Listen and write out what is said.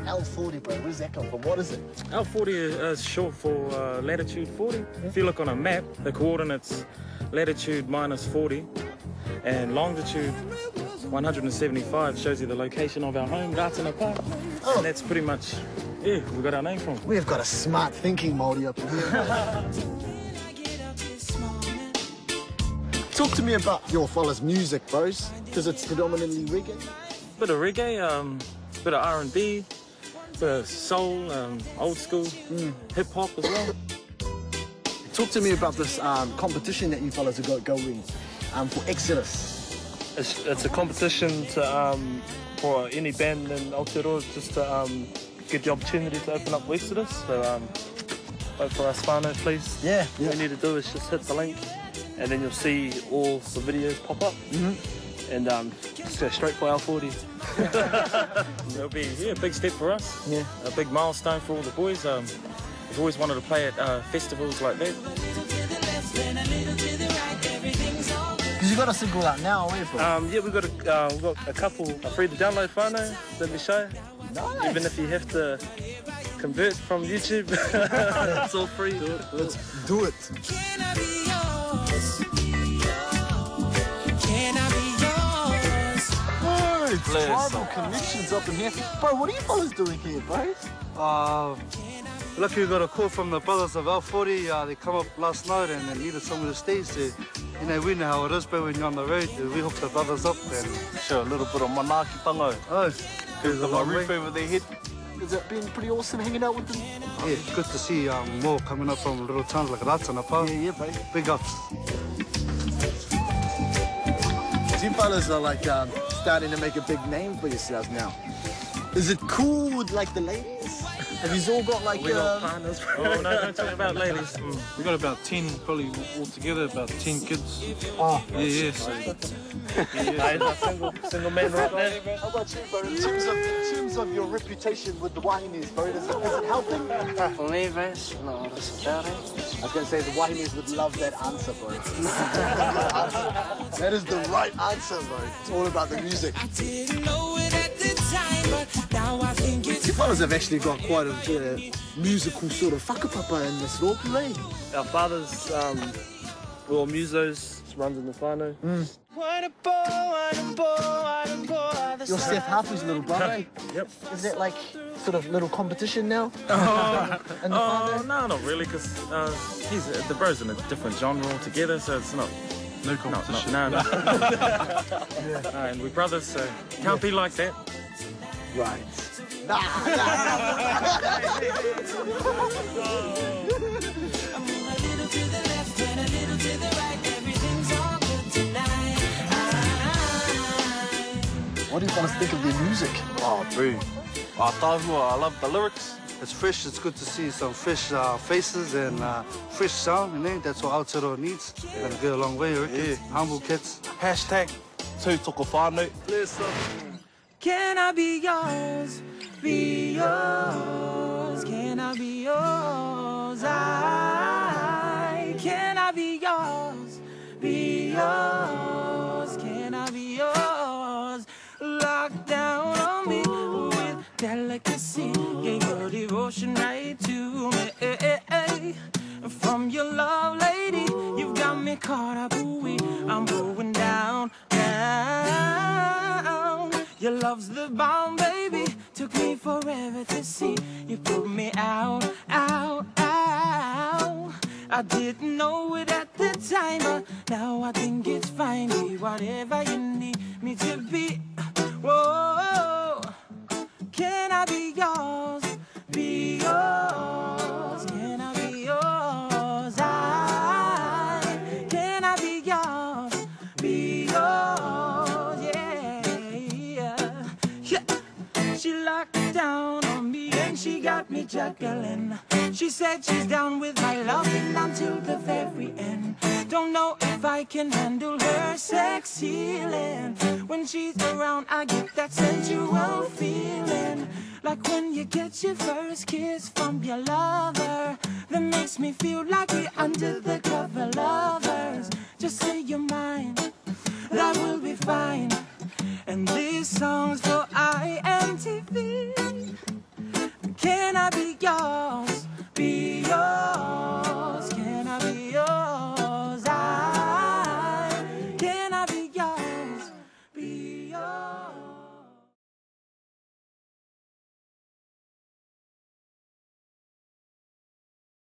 L40, bro? Where does that come from? What is it? L40 is short for latitude 40. If you look on a map, the coordinates latitude -40 and longitude 175 shows you the location of our home, Ratana Paa. Oh. And that's pretty much, yeah, we got our name from. We've got a smart thinking Māori up here. Talk to me about your fellas' music, bros, because it's predominantly reggae. Bit of reggae, bit of R&B, bit of soul, old school, hip-hop as well. Talk to me about this competition that you fellas have got going for Exodus. It's a competition to, for any band in Aotearoa just to get the opportunity to open up Exodus. So vote for us whānau, please. Yeah. All you need to do is just hit the link and then you'll see all the videos pop up. And just go straight for L40. It'll be a big step for us. Yeah. A big milestone for all the boys. We've always wanted to play at festivals like that. Because you got a single out now, eh, bro? Yeah, we've got a couple free to download whānau, let me show. Nice. Even if you have to convert from YouTube, it's all free. Let's do it. Can I be yours? Can I be yours? Oh, it's tribal connections up in here. Bro, what are you fellas doing here, bro? Lucky we got a call from the brothers of L40. They come up last night and they needed somewhere to stay. So, you know, we know how it is, but when you're on the road, we hook the brothers up and show a little bit of manaki pango. Oh, There's a roof over their head. Has it been pretty awesome hanging out with them? Yeah, good to see more coming up from little towns like Ratana Paa. Yeah, bro. Big ups. You fellas are like starting to make a big name for yourselves now. Is it cool with like the ladies? Have you all got like We got partners. Oh, no, don't talk about ladies. We got about 10, probably altogether, about 10 kids. Oh, Yeah, so Single man right there. how about you, bro? In terms of your reputation with the Wahinis, bro, is it helping? For me, Vince, no, that's about it. I was going to say the Wahinis would love that answer, bro. That is the right answer, bro. It's all about the music. I didn't know it at the time, but now I think it's You fellas have actually got quite a musical sort of whakapapa in this role play. Our fathers were all musos, runs in the whānau. You're Seth Harper's little brother, eh? Yep. Is that like sort of little competition now? In the Oh, no, not really, because the bro's in a different genre altogether, so it's not... no competition. No. And we're brothers, so can't be like that. Right. I'm a little to the left and a little to the right. Everything's all good tonight. What do you fellas think of their music? Oh, bro. I love the lyrics. It's fresh. It's good to see some fresh faces and fresh sound. You know, that's what Aotearoa needs. Gonna go a long way, I reckon. Humble kids. Hashtag tū toko whānau. Can I be yours? Be yours? Can I be yours? Can I be yours? Be yours? Can I be yours? Lock down on me with delicacy. Gave your devotion right to me. From your love, lady, you've got me caught up. I'm going down, down. Your love's the bomb, baby. Took me forever to see. You put me out, out, out. I didn't know it at the time, but now I think it's fine. Be whatever you need me to be. Whoa, can I be yours? Be yours. Can I be yours? Can I be yours? Be yours. Yeah. She locked down on me and she got me juggling. She said she's down with my loving until the very end. Don't know if I can handle her sex healing. When she's around, I get that sensual feeling. Like when you get your first kiss from your lover. That makes me feel like we're under the cover lovers. Just say you're mine, that will be fine. And this song's for